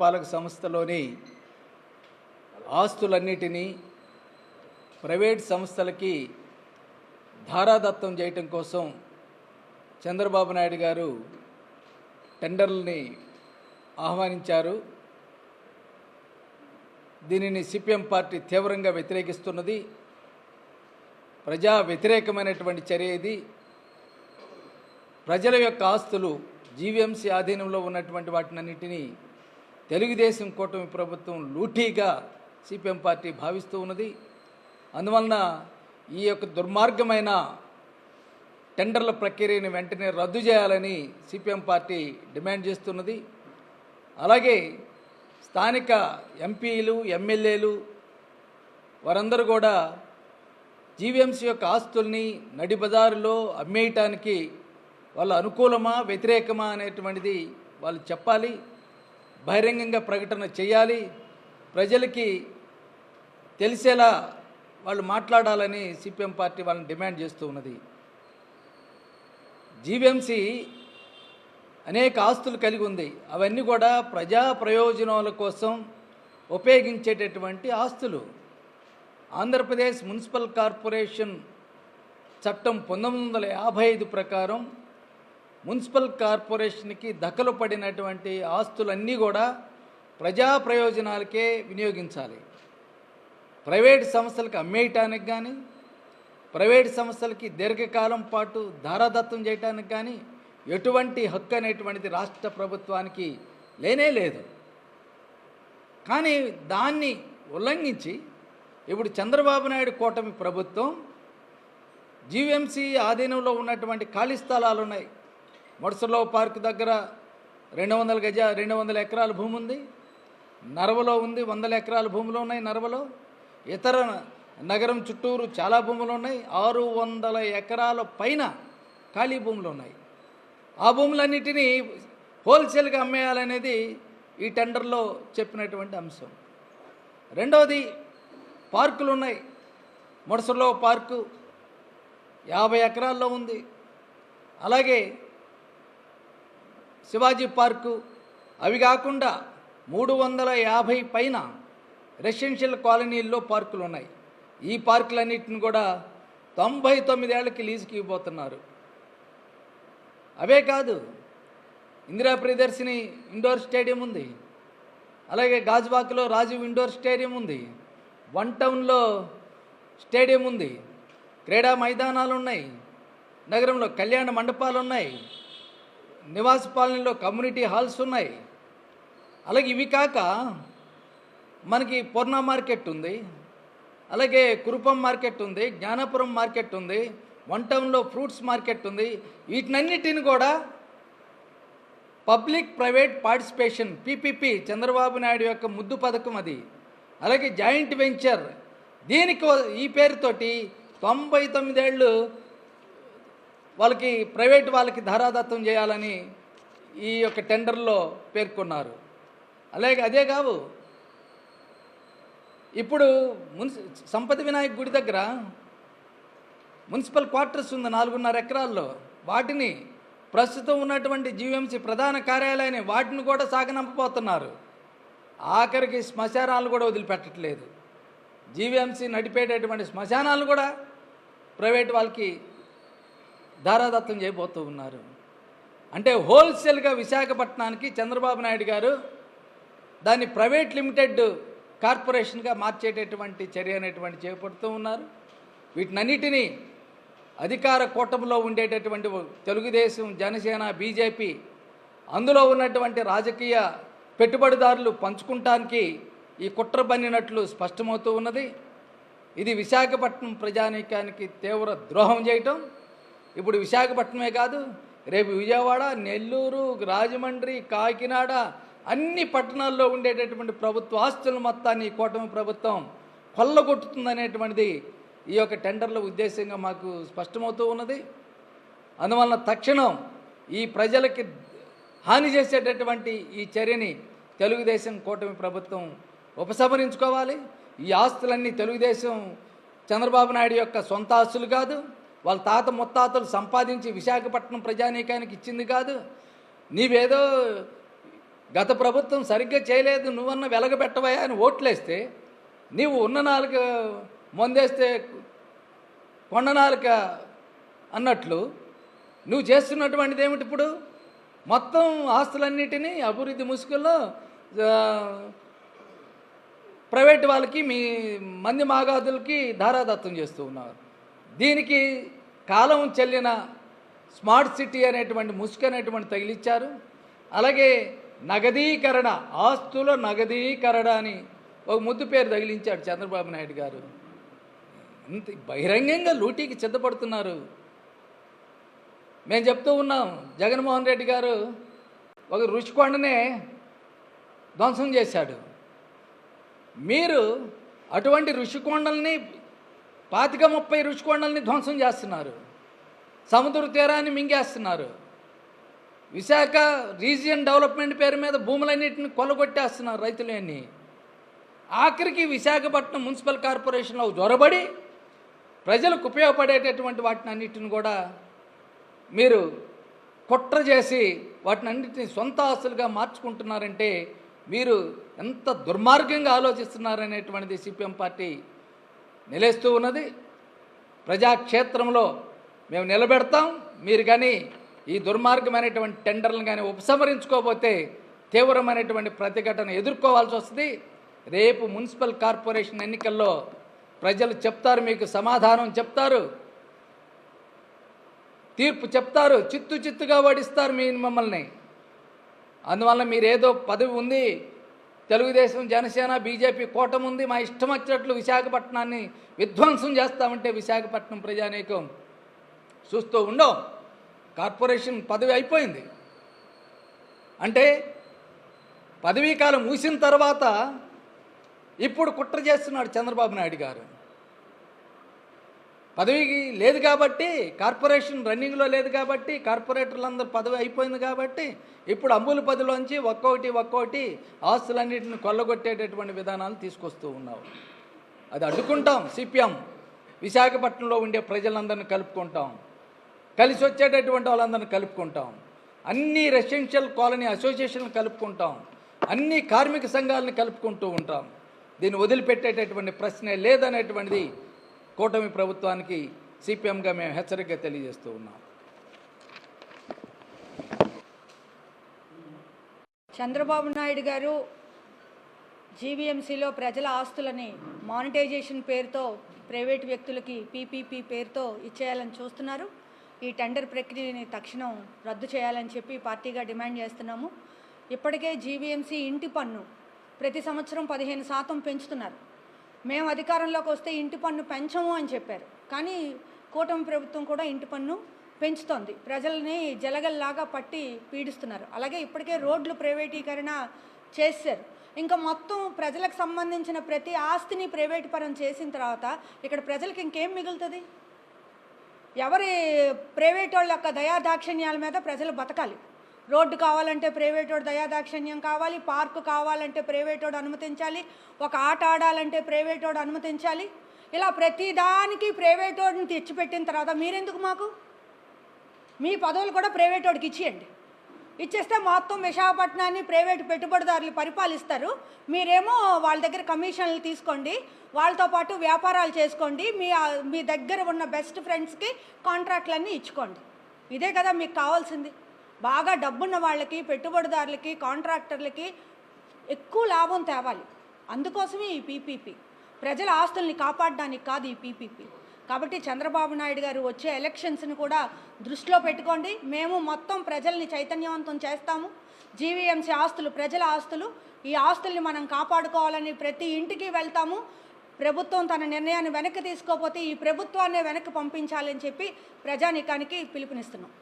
పాలక సంస్థలోని ఆస్తులన్నిటినీ ప్రైవేట్ సంస్థలకి ధారాదత్తం చేయటం కోసం చంద్రబాబు నాయుడు గారు టెండర్లని ఆహ్వానించారు. దీనిని సిపిఎం పార్టీ తీవ్రంగా వ్యతిరేకిస్తున్నది. ప్రజా వ్యతిరేకమైనటువంటి చర్య ఇది. ప్రజల యొక్క ఆస్తులు జీవీఎంసీ ఆధీనంలో ఉన్నటువంటి వాటినన్నింటినీ తెలుగుదేశం కూటమి ప్రభుత్వం లూటీగా సిపిఎం పార్టీ భావిస్తూ ఉన్నది. అందువలన ఈ యొక్క దుర్మార్గమైన టెండర్ల ప్రక్రియను వెంటనే రద్దు చేయాలని సిపిఎం పార్టీ డిమాండ్ చేస్తున్నది. అలాగే స్థానిక ఎంపీలు, ఎమ్మెల్యేలు వారందరూ కూడా జీవీఎంసీ యొక్క ఆస్తుల్ని నడి బజారులో అమ్మేయటానికి వాళ్ళు అనుకూలమా వ్యతిరేకమా అనేటువంటిది వాళ్ళు చెప్పాలి, బహిరంగంగా ప్రకటన చేయాలి, ప్రజలకి తెలిసేలా వాళ్ళు మాట్లాడాలని సిపిఎం పార్టీ వాళ్ళని డిమాండ్ చేస్తూ ఉన్నది. జీవీఎంసీ అనేక ఆస్తులు కలిగి ఉంది. అవన్నీ కూడా ప్రజా ప్రయోజనాల కోసం ఉపయోగించేటటువంటి ఆస్తులు. ఆంధ్రప్రదేశ్ మున్సిపల్ కార్పొరేషన్ చట్టం 1955 ప్రకారం మున్సిపల్ కార్పొరేషన్కి దఖలు పడినటువంటి ఆస్తులన్నీ కూడా ప్రజా ప్రయోజనాలకే వినియోగించాలి. ప్రైవేట్ సంస్థలకు అమ్మేయటానికి కానీ, ప్రైవేట్ సంస్థలకి దీర్ఘకాలం పాటు ధారాదత్తం చేయటానికి కానీ ఎటువంటి హక్కు అనేటువంటిది రాష్ట్ర ప్రభుత్వానికి లేనే లేదు. కానీ దాన్ని ఉల్లంఘించి ఇప్పుడు చంద్రబాబు నాయుడు కూటమి ప్రభుత్వం జీవీఎంసీ ఆధీనంలో ఉన్నటువంటి ఖాళీ స్థలాలు ఉన్నాయి. మొడసలో పార్క్ దగ్గర 200 ఎకరాల భూమి ఉంది. నరవలో ఉంది, 100 ఎకరాల భూములు ఉన్నాయి నరవలో. ఇతర నగరం చుట్టూరు చాలా భూములు ఉన్నాయి. 600 ఎకరాల పైన ఖాళీ భూములు ఉన్నాయి. ఆ భూములన్నిటినీ హోల్సేల్గా అమ్మేయాలనేది ఈ టెండర్లో చెప్పినటువంటి అంశం. రెండవది, పార్కులు ఉన్నాయి. మొడసలో పార్కు 50 ఎకరాల్లో ఉంది. అలాగే శివాజీ పార్కు, అవి కాకుండా 350 పైన రెసిడెన్షియల్ కాలనీల్లో పార్కులు ఉన్నాయి. ఈ పార్కులన్నింటిని కూడా 99 ఏళ్ళకి లీజుకి ఇవ్వబోతున్నారు. అవే కాదు, ఇందిరా ప్రియదర్శిని ఇండోర్ స్టేడియం ఉంది. అలాగే గాజువాకలో రాజీవ్ ఇండోర్ స్టేడియం ఉంది. వన్ టౌన్లో స్టేడియం ఉంది. క్రీడా మైదానాలు ఉన్నాయి. నగరంలో కళ్యాణ మండపాలు ఉన్నాయి. నివాస పాలనలో కమ్యూనిటీ హాల్స్ ఉన్నాయి. అలాగే ఇవి కాక మనకి పూర్ణ మార్కెట్ ఉంది. అలాగే కురుపం మార్కెట్ ఉంది, జ్ఞానాపురం మార్కెట్ ఉంది, వన్ టౌన్లో ఫ్రూట్స్ మార్కెట్ ఉంది. వీటినన్నిటిని కూడా public private participation PPP Chandrababu Naidu యొక్క ముద్దు పథకం అది. అలాగే జాయింట్ వెంచర్, దీనికి ఈ పేరుతోటి 99 ఏళ్ళు వాళ్ళకి ప్రైవేట్ వాళ్ళకి ధారాదత్తం చేయాలని ఈ యొక్క టెండర్లో పేర్కొన్నారు. అలాగే అదే కావు, ఇప్పుడు సంపద వినాయక్ గుడి దగ్గర మున్సిపల్ క్వార్టర్స్ ఉంది 4.5 ఎకరాల్లో. వాటిని ప్రస్తుతం ఉన్నటువంటి జీవీఎంసీ ప్రధాన కార్యాలయాన్ని వాటిని కూడా సాగనంపబోతున్నారు. ఆఖరికి శ్మశానాలను కూడా వదిలిపెట్టట్లేదు. జీవీఎంసీ నడిపేటటువంటి శ్మశానాలను కూడా ప్రైవేట్ వాళ్ళకి ధారాదత్తం చేయబోతూ ఉన్నారు. అంటే హోల్సేల్గా విశాఖపట్నానికి చంద్రబాబు నాయుడు గారు దాన్ని ప్రైవేట్ లిమిటెడ్ కార్పొరేషన్గా మార్చేటటువంటి చర్య అనేటువంటి చేపడుతూ ఉన్నారు. వీటినన్నిటినీ అధికార కూటమిలో ఉండేటటువంటి తెలుగుదేశం, జనసేన, బీజేపీ అందులో ఉన్నటువంటి రాజకీయ పెట్టుబడిదారులు పంచుకుంటానికి ఈ కుట్ర బన్నినట్లు స్పష్టమవుతూ ఉన్నది. ఇది విశాఖపట్నం ప్రజానీకానికి తీవ్ర ద్రోహం చేయటం. ఇప్పుడు విశాఖపట్నమే కాదు, రేపు విజయవాడ, నెల్లూరు, రాజమండ్రి, కాకినాడ అన్ని పట్టణాల్లో ఉండేటటువంటి ప్రభుత్వ ఆస్తుల మొత్తాన్ని కూటమి ప్రభుత్వం కొల్లగొట్టుతుందనేటువంటిది ఈ యొక్క టెండర్ల ఉద్దేశంగా మాకు స్పష్టమవుతూ ఉన్నది. అందువలన తక్షణం ఈ ప్రజలకి హాని చేసేటటువంటి ఈ చర్యని తెలుగుదేశం కూటమి ప్రభుత్వం ఉపసంహరించుకోవాలి. ఈ ఆస్తులన్నీ తెలుగుదేశం చంద్రబాబు నాయుడు యొక్క సొంత ఆస్తులు కాదు. వాళ్ళ తాత ముత్తాతలు సంపాదించి విశాఖపట్నం ప్రజానీకానికి ఇచ్చింది కాదు. నీవేదో గత ప్రభుత్వం సరిగ్గా చేయలేదు, నువ్వన్న వెలగబెట్టవయా అని ఓట్లేస్తే, నీవు ఉన్న నాలుక మొందేస్తే కొండ నాలుక అన్నట్లు నువ్వు చేస్తున్నటువంటిది ఏమిటి? ఇప్పుడు మొత్తం ఆస్తులన్నిటినీ అభివృద్ధి ముసుగులో ప్రైవేట్ వాళ్ళకి, మీ మంది మాగాదులకి ధారాదత్తం చేస్తూ ఉన్నారు. దీనికి కాలం చెల్లిన స్మార్ట్ సిటీ అనేటువంటి ముసుగు అనేటువంటి తగిలిచ్చారు. అలాగే నగదీకరణ, ఆస్తుల నగదీకరణ అని ఒక ముద్దు పేరు తగిలించాడు చంద్రబాబు నాయుడు గారు. ఇంత బహిరంగంగా లూటీకి సిద్ధపడుతున్నారు. మేము చెప్తూ ఉన్నాం, జగన్మోహన్ రెడ్డి గారు ఒక రుషికొండనే ధ్వంసం చేశాడు. మీరు అటువంటి రుషికొండల్ని 25-30 రుషికొండల్ని ధ్వంసం చేస్తున్నారు. సముద్ర తీరాన్ని మింగేస్తున్నారు. విశాఖ రీజియన్ డెవలప్మెంట్ పేరు మీద భూములన్నింటిని కొల్లగొట్టేస్తున్నారు రైతులన్నీ. ఆఖరికి విశాఖపట్నం మున్సిపల్ కార్పొరేషన్లో జొరబడి ప్రజలకు ఉపయోగపడేటటువంటి వాటిని అన్నిటిని కూడా మీరు కుట్ర చేసి వాటిని అన్నింటినీ సొంత ఆస్తులుగా మార్చుకుంటున్నారంటే మీరు ఎంత దుర్మార్గంగా ఆలోచిస్తున్నారనేటువంటిది సిపిఎం పార్టీ నిలేస్తూ ఉన్నది. ప్రజాక్షేత్రంలో మేము నిలబెడతాం. మీరు కానీ ఈ దుర్మార్గమైనటువంటి టెండర్లను కానీ ఉపసంహరించుకోకపోతే తీవ్రమైనటువంటి ప్రతిఘటన ఎదుర్కోవాల్సి వస్తుంది. రేపు మున్సిపల్ కార్పొరేషన్ ఎన్నికల్లో ప్రజలు చెప్తారు, మీకు సమాధానం చెప్తారు, తీర్పు చెప్తారు, చిత్తుగా ఓడిస్తారు మమ్మల్ని. అందువల్ల మీరేదో పదవి ఉంది, తెలుగుదేశం, జనసేన, బీజేపీ కూటమి ఉంది, మా ఇష్టం వచ్చినట్లు విశాఖపట్నాన్ని విధ్వంసం చేస్తామంటే విశాఖపట్నం ప్రజానీకం చూస్తూ ఉండవు. కార్పొరేషన్ పదవి అయిపోయింది అంటే పదవీ కాలం ముగిసిన తర్వాత ఇప్పుడు కుట్ర చేస్తున్నాడు చంద్రబాబు నాయుడు గారు. పదవికి లేదు కాబట్టి, కార్పొరేషన్ రన్నింగ్లో లేదు కాబట్టి, కార్పొరేటర్లందరూ పదవి అయిపోయింది కాబట్టి ఇప్పుడు అంబుల పదిలోంచి ఒక్కొక్కటి ఆస్తులన్నింటిని కొల్లగొట్టేటటువంటి విధానాలు తీసుకొస్తూ ఉన్నావు. అది అడ్డుకుంటాం. సిపిఎం విశాఖపట్నంలో ఉండే ప్రజలందరినీ కలుపుకుంటాం, కలిసి వచ్చేటటువంటి వాళ్ళందరినీ కలుపుకుంటాం, అన్ని రెసిడెన్షియల్ కాలనీ అసోసియేషన్లు కలుపుకుంటాం, అన్ని కార్మిక సంఘాలను కలుపుకుంటూ ఉంటాం. దీన్ని వదిలిపెట్టేటటువంటి ప్రశ్నే లేదనేటువంటిది కూటమి ప్రభుత్వానికి సిపిఎంగా మేము హెచ్చరికగా తెలియజేస్తూ ఉన్నాం. చంద్రబాబు నాయుడు గారు జీవీఎంసీలో ప్రజల ఆస్తులని మానిటైజేషన్ పేరుతో ప్రైవేట్ వ్యక్తులకి పీపీపీ పేరుతో ఇచ్చేయాలని చూస్తున్నారు. ఈ టెండర్ ప్రక్రియని తక్షణం రద్దు చేయాలని చెప్పి పార్టీగా డిమాండ్ చేస్తున్నాము. ఇప్పటికే జీవీఎంసీ ఇంటి పన్ను ప్రతి సంవత్సరం 15% పెంచుతున్నారు. మేము అధికారంలోకి వస్తే ఇంటి పన్ను పెంచము అని చెప్పారు, కానీ కూటమి ప్రభుత్వం కూడా ఇంటి పన్ను పెంచుతోంది. ప్రజల్ని జలగల్లాగా పట్టి పీడిస్తున్నారు. అలాగే ఇప్పటికే రోడ్లు ప్రైవేటీకరణ చేశారు. ఇంకా మొత్తం ప్రజలకు సంబంధించిన ప్రతి ఆస్తిని ప్రైవేటు పరం చేసిన తర్వాత ఇక్కడ ప్రజలకు ఇంకేం మిగులుతుంది? ఎవరి ప్రైవేట్ వాళ్ళ యొక్క దయాదాక్షిణ్యాల మీద ప్రజలు బతకాలి. రోడ్డు కావాలంటే ప్రైవేటోడు దయాదాక్షిణ్యం కావాలి, పార్కు కావాలంటే ప్రైవేటోడు అనుమతించాలి, ఒక ఆట ఆడాలంటే ప్రైవేటోడు అనుమతించాలి. ఇలా ప్రతిదానికి ప్రైవేటోడిని తెచ్చిపెట్టిన తర్వాత మీరెందుకు మాకు? మీ పదవులు కూడా ప్రైవేటోడికి ఇచ్చేయండి. ఇచ్చేస్తే మొత్తం విశాఖపట్నాన్ని ప్రైవేటు పెట్టుబడిదారులు పరిపాలిస్తారు. మీరేమో వాళ్ళ దగ్గర కమిషన్లు తీసుకోండి, వాళ్ళతో పాటు వ్యాపారాలు చేసుకోండి, మీ దగ్గర ఉన్న బెస్ట్ ఫ్రెండ్స్కి కాంట్రాక్ట్లన్నీ ఇచ్చుకోండి. ఇదే కదా మీకు కావాల్సింది. బాగా డబ్బున్న వాళ్ళకి, పెట్టుబడిదారులకి, కాంట్రాక్టర్లకి ఎక్కువ లాభం తేవాలి. అందుకోసమే ఈ పీపీపీ. ప్రజల ఆస్తుల్ని కాపాడడానికి కాదు ఈ పీపీపీ. కాబట్టి చంద్రబాబు నాయుడు గారు వచ్చే ఎలక్షన్స్ని కూడా దృష్టిలో పెట్టుకోండి. మేము మొత్తం ప్రజల్ని చైతన్యవంతం చేస్తాము. జీవీఎంసీ ఆస్తులు ప్రజల ఆస్తులు. ఈ ఆస్తుల్ని మనం కాపాడుకోవాలని ప్రతి ఇంటికి వెళ్తాము. ప్రభుత్వం తన నిర్ణయాన్ని వెనక్కి తీసుకోకపోతే ఈ ప్రభుత్వాన్నే వెనక్కి పంపించాలని చెప్పి ప్రజానీకానికి పిలుపునిస్తున్నాం.